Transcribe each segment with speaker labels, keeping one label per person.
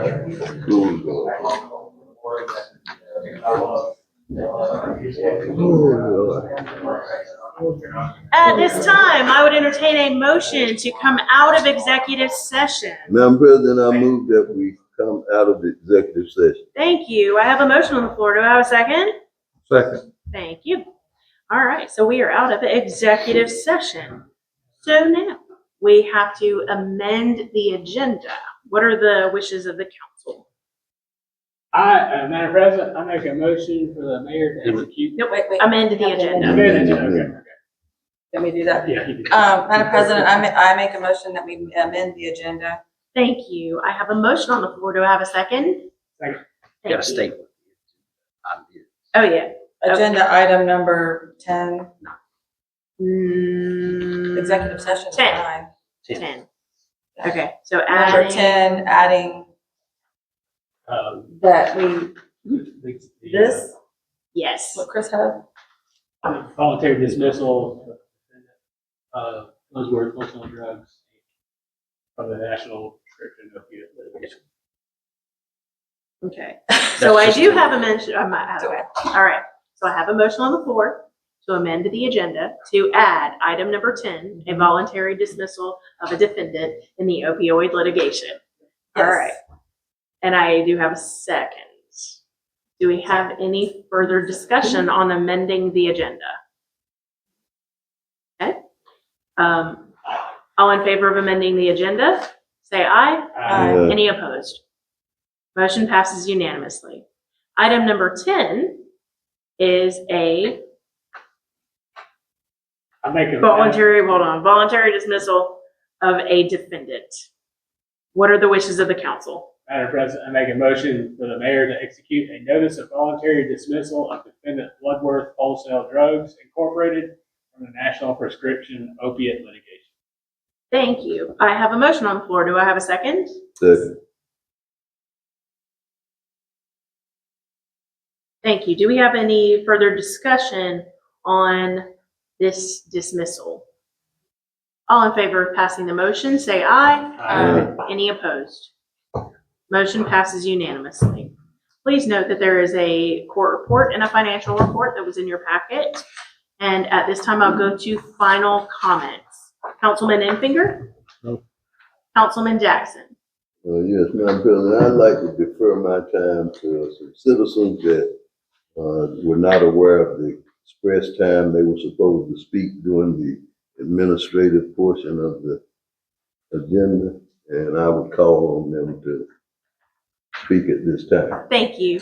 Speaker 1: School going.
Speaker 2: At this time, I would entertain a motion to come out of executive session.
Speaker 1: Madam President, I move that we come out of the executive session.
Speaker 2: Thank you. I have a motion on the floor. Do I have a second?
Speaker 1: Second.
Speaker 2: Thank you. All right, so we are out of executive session. So now we have to amend the agenda. What are the wishes of the council?
Speaker 3: Madam President, I make a motion for the mayor to execute.
Speaker 2: Nope,
Speaker 4: Wait.
Speaker 2: amend the agenda.
Speaker 3: Okay.
Speaker 4: Let me do that.
Speaker 3: Yeah, you do.
Speaker 4: Madam President, I make a motion that we amend the agenda.
Speaker 2: Thank you. I have a motion on the floor. Do I have a second?
Speaker 3: Second.
Speaker 2: Thank
Speaker 5: Gotta
Speaker 2: you.
Speaker 5: state.
Speaker 2: Oh, yeah.
Speaker 4: Agenda item number 10,
Speaker 2: Executive
Speaker 4: executive session.
Speaker 2: 10. 10. Okay, so
Speaker 4: Number
Speaker 2: adding.
Speaker 4: 10, adding that we, this,
Speaker 2: Yes.
Speaker 4: what Chris had?
Speaker 3: Voluntary dismissal of those words, functional drugs from the national prescription opiate litigation.
Speaker 2: Okay, so I
Speaker 5: just
Speaker 2: do
Speaker 5: a-
Speaker 2: have a mention, all right, so I have a motion on the floor to amend the agenda to add item number 10, a voluntary dismissal of a defendant in the opioid litigation. All
Speaker 4: Yes.
Speaker 2: right, and I do have a second. Do we have any further discussion on amending the agenda? Okay, all in favor of amending the agenda, say aye.
Speaker 4: Aye.
Speaker 2: Any opposed? Motion passes unanimously. Item number 10 is a
Speaker 3: I make a
Speaker 2: voluntary dismissal of a defendant. What are the wishes of the council?
Speaker 3: Madam President, I make a motion for the mayor to execute a notice of voluntary dismissal of defendant Bloodworth Wholesale Drugs Incorporated from the national prescription opiate litigation.
Speaker 2: Thank you. I have a motion on the floor. Do I have a second?
Speaker 1: Second.
Speaker 2: Thank you. Do we have any further discussion on this dismissal? All in favor of passing the motion, say aye.
Speaker 1: Aye.
Speaker 2: Any opposed? Motion passes unanimously. Please note that there is a court report and a financial report that was in your packet. And at this time, I'll go to final comments. Councilman Enfinger?
Speaker 1: No.
Speaker 2: Councilman Jackson?
Speaker 1: Yes, Madam President, I'd like to defer my time to some citizens that were not aware of the express time they were supposed to speak during the administrative portion of the agenda, and I would call on them to speak at this time.
Speaker 2: Thank you.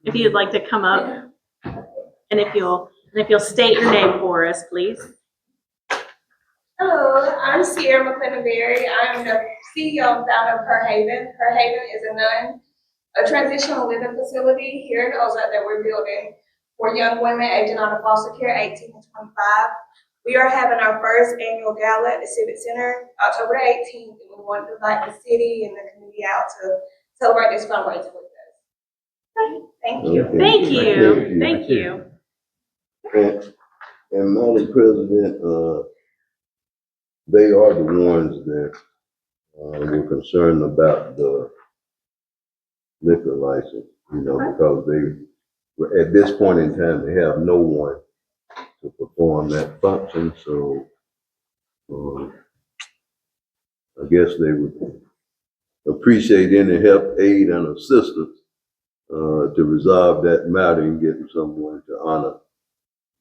Speaker 2: If you'd like to come up, and if you'll state your name for us, please.
Speaker 6: Hello, I'm Sierra McClendon-Berry. I'm the CEO and founder of Her Haven. Her Haven is a transitional living facility here in Ozark that we're building for young women aging out of foster care, 18 to 25. We are having our first annual gala at the Civic Center, October 18th, and we want to invite the city and the community out to celebrate this fundraiser with us. Thank you.
Speaker 1: Okay.
Speaker 2: Thank you. Thank you.
Speaker 1: And Madam President, they are the ones that were concerned about the liquor license, because they, at this point in time, they have no one to perform that function, so I guess they would appreciate any help, aid, and assistance to resolve that matter and getting someone to honor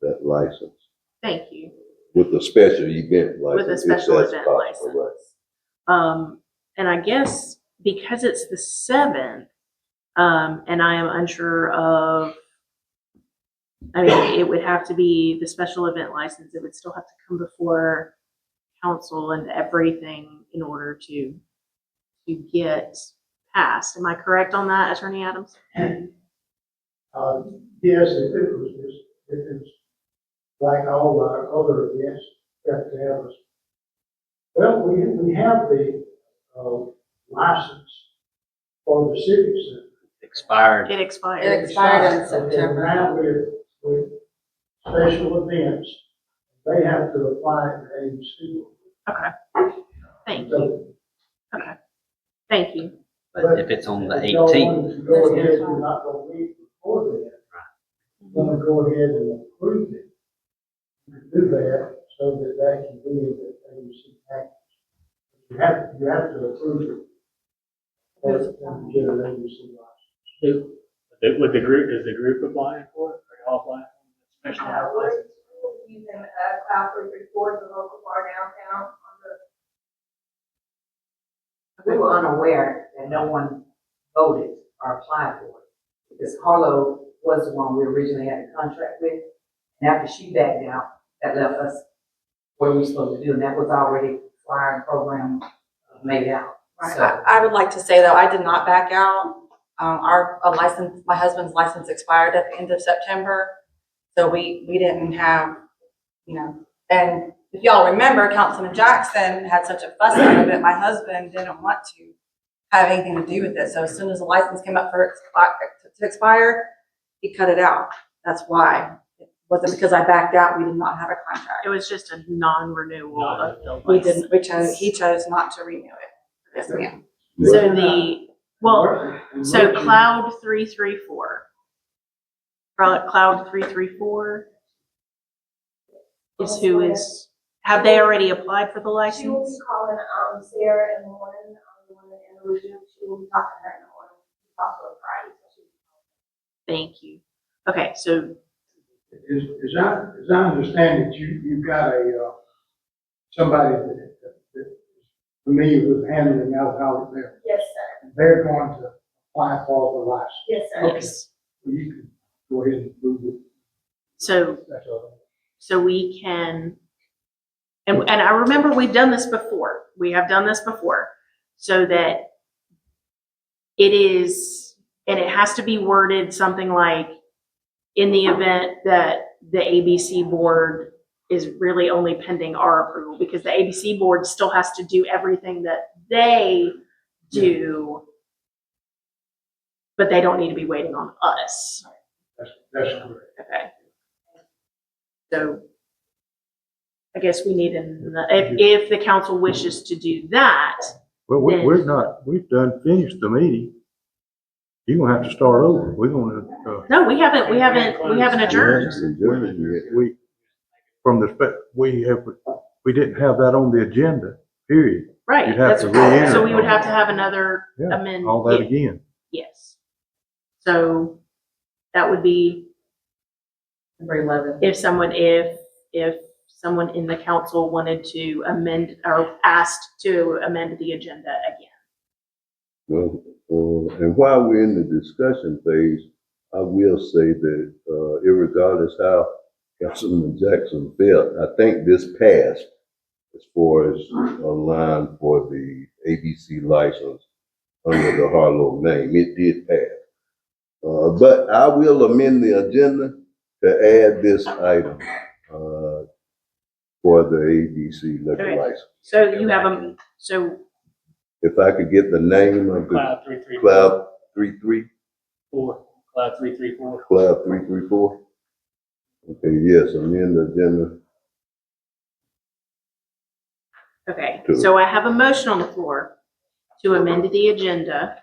Speaker 1: that license
Speaker 2: Thank you.
Speaker 1: with a special event license.
Speaker 2: With a special
Speaker 1: if that's
Speaker 2: event
Speaker 1: possible,
Speaker 2: license. And I guess because it's the 7th, and I am unsure of, it would have to be the special event license. It would still have to come before council and everything in order to get passed. Am I correct on that, Attorney Adams?
Speaker 7: Yes, if it's like all our other events, you have to have us. Well, we have the license for the Civic Center.
Speaker 5: Expired.
Speaker 2: It expired.
Speaker 4: It expired in
Speaker 7: And
Speaker 4: September.
Speaker 7: now with special events, they have to apply at the school.
Speaker 2: Okay. Thank you.
Speaker 7: So
Speaker 2: Okay. Thank you.
Speaker 5: But if it's on the
Speaker 7: If y'all
Speaker 5: 18th,
Speaker 7: wanted to go ahead, we're not gonna meet before then. Want to go ahead and approve it. You can do that so that that can be in the ABC package. You have to approve it. Or it's going to get an ABC license.
Speaker 3: With the group, is the group applying for it? Are y'all applying for it? Special license?
Speaker 6: We're using, Cloud 334, the local bar downtown on the.
Speaker 8: We were unaware that no one voted or applied for it. Because Harlow was the one we originally had a contract with. And after she backed out, that left us what we were supposed to do. And that was already flyer and program made out.
Speaker 4: Right.
Speaker 8: So,
Speaker 4: I would like to say though, I did not back out. My husband's license expired at the end of September. So we didn't have, and if y'all remember, Councilman Jackson had such a fuss out of it. My husband didn't want to have anything to do with it. So as soon as the license came up to expire, he cut it out. That's why. It wasn't because I backed out. We did not have a contract.
Speaker 2: It was just a non-renewal of the
Speaker 4: We
Speaker 2: license.
Speaker 4: didn't, he chose not to renew it. Yes, ma'am.
Speaker 2: So Cloud 334. Cloud 334 is who is, have they already applied for the
Speaker 6: She will be
Speaker 2: license?
Speaker 6: calling, Sarah in the morning, the one in the region, she will be talking to her in the morning. She's also Friday, so she'll be.
Speaker 2: Thank you. Okay, so
Speaker 7: As I understand it, you've got somebody that's familiar with handling alcoholic beverages.
Speaker 6: Yes, sir.
Speaker 7: They're going to apply for the license.
Speaker 6: Yes, sir.
Speaker 2: yes,
Speaker 7: You can go ahead and approve it.
Speaker 2: so
Speaker 7: That's all.
Speaker 2: so we can, and I remember we've done this before. We have done this before, so that it is, and it has to be worded something like, in the event that the ABC board is really only pending our approval, because the ABC board still has to do everything that they do, but they don't need to be waiting on us.
Speaker 7: That's correct.
Speaker 2: Okay. So I guess we need if the council wishes to do that,
Speaker 9: Well, we've done finished the meeting. You're gonna have to start over. We're gonna,
Speaker 2: no, we haven't adjourned.
Speaker 9: we didn't have that on the agenda, period.
Speaker 2: Right.
Speaker 9: You'd have
Speaker 2: That's
Speaker 9: to re-enter
Speaker 2: so we
Speaker 9: it.
Speaker 2: would have to have another
Speaker 9: Yeah,
Speaker 2: amendment.
Speaker 9: all that again.
Speaker 2: Yes. So that would be
Speaker 8: number 11.
Speaker 2: if someone in the council wanted to amend or asked to amend the agenda again.
Speaker 1: Well, and while we're in the discussion phase, I will say that, irregardless how Councilman Jackson felt, I think this passed as far as a line for the ABC license under the Harlow name. It did pass. But I will amend the agenda to add this item, for the ABC liquor
Speaker 2: Okay.
Speaker 1: license.
Speaker 2: So you have so
Speaker 1: If I could get the name of the
Speaker 3: Cloud 334.
Speaker 1: Cloud 334.
Speaker 3: Cloud 334.
Speaker 1: Cloud 334. Okay, yes, amend the agenda.
Speaker 2: okay. So I have a motion on the floor to amend the agenda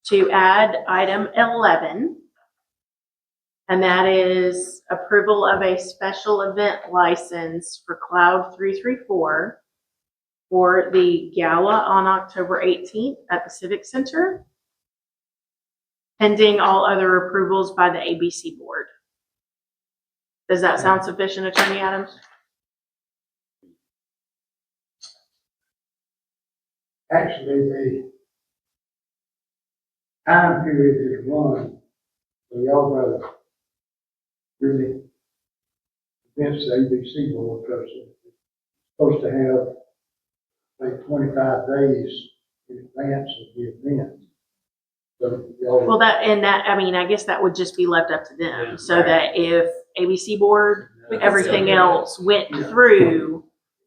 Speaker 2: to add item 11. And that is approval of a special event license for Cloud 334 for the gala on October 18th at the Civic Center, pending all other approvals by the ABC board. Does that sound sufficient, Attorney Adams?
Speaker 7: Actually, the time period is run, so y'all gotta really convince the ABC board, because it's supposed to have like 25 days in advance of the event. So y'all.
Speaker 2: Well, I guess that would just be left up to them, so that if ABC board, everything else went through,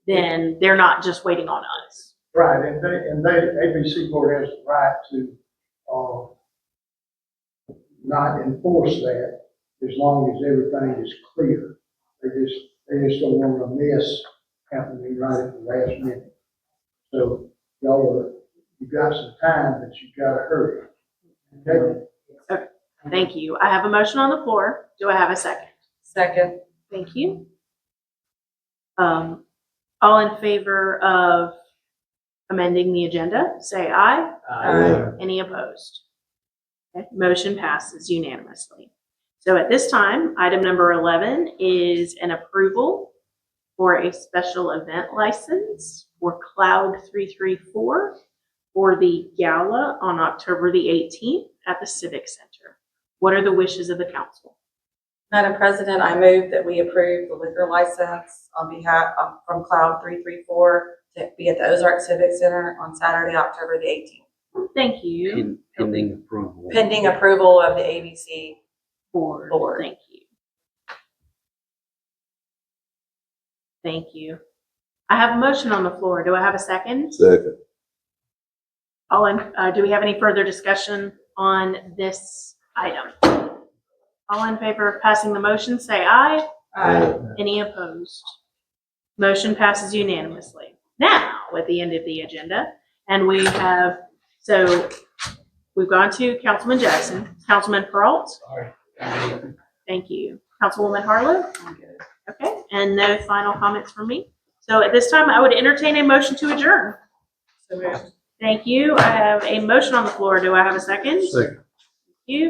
Speaker 2: then they're not just waiting on us.
Speaker 7: Right, and ABC board has the right to, not enforce that as long as everything is clear. They just don't want a mess happening right at the last minute. So y'all are you've got some time, but you've got to hurry. Okay?
Speaker 2: Thank you. I have a motion on the floor. Do I have a second?
Speaker 4: Second.
Speaker 2: Thank you. All in favor of amending the agenda, say aye. Any opposed? Okay, motion passes unanimously. So at this time, item number 11 is an approval for a special event license for Cloud 334 for the gala on October the 18th at the Civic Center. What are the wishes of the council?
Speaker 4: Madam President, I move that we approve the liquor license on behalf of, from Cloud 334 to be at the Ozark Civic Center on Saturday, October the 18th.
Speaker 2: Thank you.
Speaker 5: Pending approval.
Speaker 4: Pending approval of the ABC
Speaker 2: Board.
Speaker 4: Board.
Speaker 2: Thank you. Thank you. I have a motion on the floor. Do I have a second?
Speaker 1: Second.
Speaker 2: Do we have any further discussion on this item? All in favor of passing the motion, say aye. Any opposed? Motion passes unanimously. Now, at the end of the agenda, and we've gone to Councilman Jackson, Councilman Peralt.
Speaker 3: Sorry.
Speaker 2: Thank you. Councilwoman Harlow? Okay, and no final comments from me. So at this time, I would entertain a motion to adjourn.
Speaker 4: So moved.
Speaker 2: Thank you. I have a motion on the floor. Do I have a second?
Speaker 9: Second.
Speaker 2: Thank you.